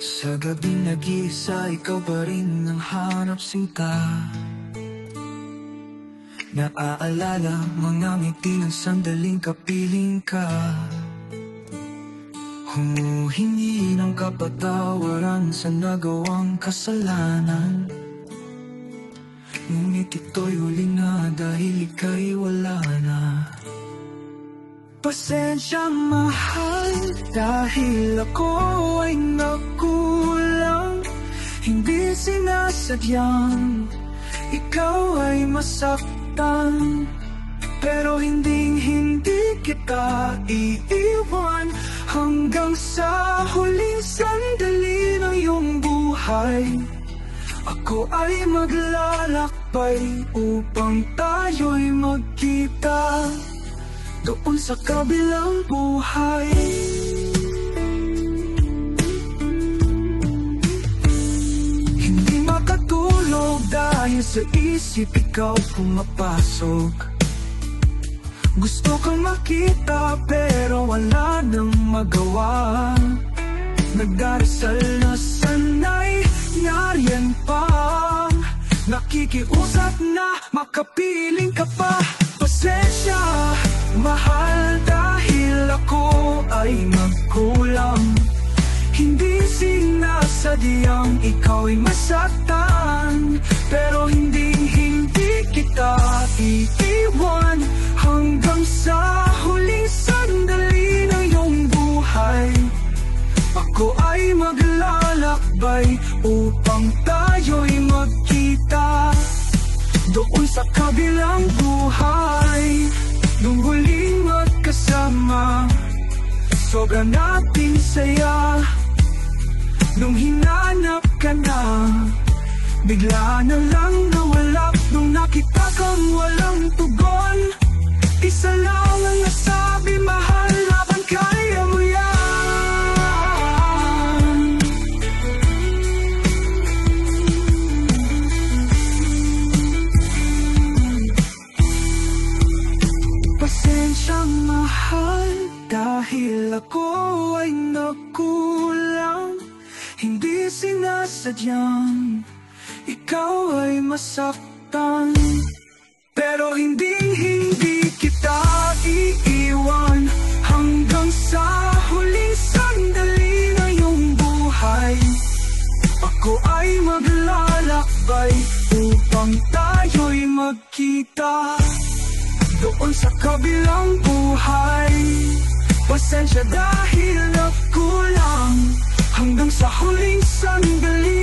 Sa gabing nag-iisa, ikaw pa rin ang hanap sinta. Naaalala mga ngiti ng sandaling kapiling ka. Humuhingi ng kapatawaran sa nagawang kasalanan. Ngunit ito'y huli na dahil ika'y wala na. Pasensya mahal, dahil ako ay nagkulang. Hindi sinasadyang ikaw ay masaktan, pero hindi kita iiwan hanggang sa huling sandali ng iyong buhay. Ako ay maglalakbay upang tayo'y magkita doon sa kabilang buhay. Hindi makatulog dahil sa isip ikaw pumapasok. Gusto kang makita pero wala nang magawa. Nagdarasal na sana'y nariyan pa. Nakikiusap na makapiling ka pa. Pasensya mahal, dahil ako ay nagkulang. Hindi sinasadyang ikaw ay masaktan, pero hindi kita iiwan hanggang sa huling sandali ng iyong buhay. Ako ay maglalakbay upang tayo'y magkita doon sa kabilang buhay. Nung huling magkasama, sobra nating saya. Nung hinanap ka na, bigla na lang nawala. Nung nakita kang walang tugon, isa lang ang nasabi, mahal, laban kaya mo yan. Pasensyang mahal, dahil ako ay nagkulang. Hindi sinasadyang ikaw ay masaktan, pero hindi kita iiwan hanggang sa huling sandali ng iyong buhay. Ako ay maglalakbay upang tayo'y magkita doon sa kabilang buhay. Pasensya dahil nagkulang hanggang sa huling sandali